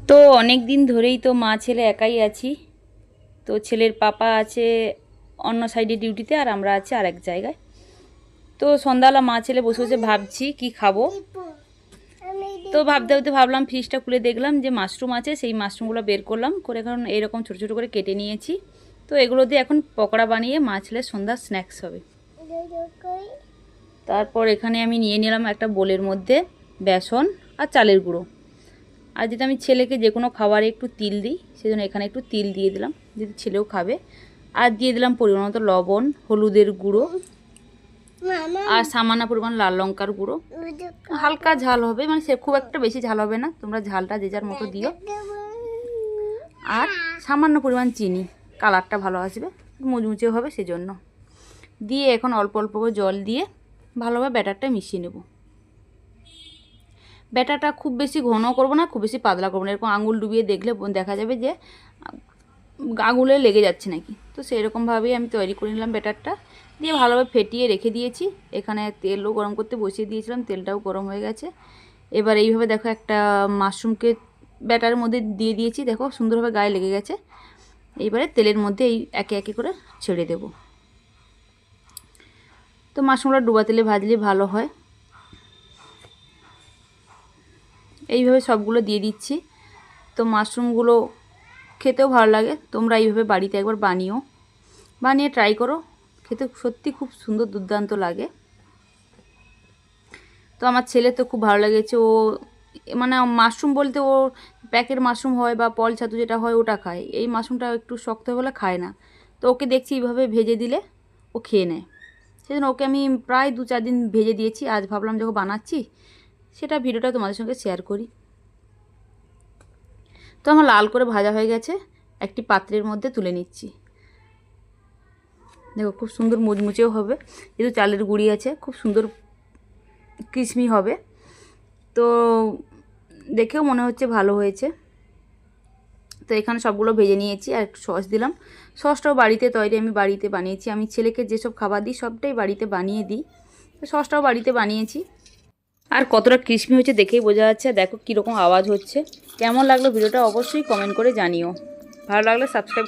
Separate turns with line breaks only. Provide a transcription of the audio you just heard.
তো অনেক দিন ধরেই তো মা ছেলে একাই আছি। তো ছেলের পাপা আছে অন্য সাইডে ডিউটিতে, আর আমরা আছি আরেক জায়গায়। তো সন্ধ্যাবেলা মা ছেলে বসে বসে ভাবছি কি খাবো। তো ভাবতে ভাবতে ভাবলাম, ফ্রিজটা খুলে দেখলাম যে মাশরুম আছে, সেই মাশরুমগুলো বের করলাম, করে এখন এরকম ছোটো ছোটো করে কেটে নিয়েছি। তো এগুলো দিয়ে এখন পকোড়া বানিয়ে মা ছেলের সন্ধ্যার স্ন্যাক্স হবে। তারপর এখানে আমি নিয়ে নিলাম একটা বোলের মধ্যে বেসন আর চালের গুঁড়ো। আর যদি আমি ছেলেকে যে কোনো খাবারে একটু তিল দিই, সেজন্য এখানে একটু তিল দিয়ে দিলাম, যদি ছেলেও খাবে। আর দিয়ে দিলাম পরিমাণ মতো লবণ, হলুদের গুঁড়ো, আর সামান্য পরিমাণ লাল লঙ্কার গুঁড়ো। হালকা ঝাল হবে, মানে সে খুব একটা বেশি ঝাল হবে না, তোমরা ঝালটা যে যার মতো দিও। আর সামান্য পরিমাণ চিনি, কালারটা ভালো আসবে, মুচমুচে হবে সেজন্য। দিয়ে এখন অল্প অল্প করে জল দিয়ে ভালোভাবে ব্যাটারটা মিশিয়ে নেব। ব্যাটারটা খুব বেশি ঘন করব না, খুব বেশি পাতলা করব না। এরকম আঙুল ডুবিয়ে দেখলে দেখা যাবে যে আঙুলে লেগে যাচ্ছে নাকি। তো সেরকমভাবেই আমি তৈরি করে নিলাম ব্যাটারটা, দিয়ে ভালোভাবে ফেটিয়ে রেখে দিয়েছি। এখানে তেলও গরম করতে বসিয়ে দিয়েছিলাম, তেলটাও গরম হয়ে গেছে। এবার এইভাবে দেখো একটা মাশরুমকে ব্যাটারের মধ্যে দিয়ে দিয়েছি, দেখো সুন্দরভাবে গায়ে লেগে গেছে। এইবারে তেলের মধ্যে এই একে একে করে ছেড়ে দেব। তো মাশরুমটা ডুবা তেলে ভাজলে ভালো হয়। এইভাবে সবগুলো দিয়ে দিচ্ছি। তো মাশরুমগুলো খেতেও ভালো লাগে, তোমরা এইভাবে বাড়িতে একবার বানিয়ে ট্রাই করো, খেতে সত্যি খুব সুন্দর দুর্দান্ত লাগে। তো আমার ছেলে তো খুব ভালো লেগেছে, ও মানে মাশরুম বলতে ও প্যাকেট মাশরুম হয় বা পল ছাতু যেটা হয় ওটা খায়, এই মাশরুমটা একটু শক্ত বলে খায় না। তো ওকে দেখছি এইভাবে ভেজে দিলে ও খেয়ে নেয়, সেজন্য ওকে আমি প্রায় 2-4 দিন ভেজে দিয়েছি। আজ ভাবলাম যখন বানাচ্ছি সেটা ভিডিওটা তোমাদের সঙ্গে শেয়ার করি। তো আমার লাল করে ভাজা হয়ে গেছে, একটি পাত্রের মধ্যে তুলে নিচ্ছি। দেখো খুব সুন্দর মুচমুচেও হবে, যেহেতু চালের গুঁড়ি আছে, খুব সুন্দর ক্রিসমি হবে। তো দেখেও মনে হচ্ছে ভালো হয়েছে। তো এখানে সবগুলো ভেজে নিয়েছি, আর একটু সস দিলাম। সসটাও বাড়িতে তৈরি, আমি বাড়িতে বানিয়েছি। আমি ছেলেকে যেসব খাবার দিই সবটাই বাড়িতে বানিয়ে দিই, তো সসটাও বাড়িতে বানিয়েছি। আর কতটা ক্রিসমি হয়েছে দেখেই বোঝা যাচ্ছে। দেখো কীরকম আওয়াজ হচ্ছে। কেমন লাগলো ভিডিওটা অবশ্যই কমেন্ট করে জানিও। ভালো লাগলে সাবস্ক্রাইব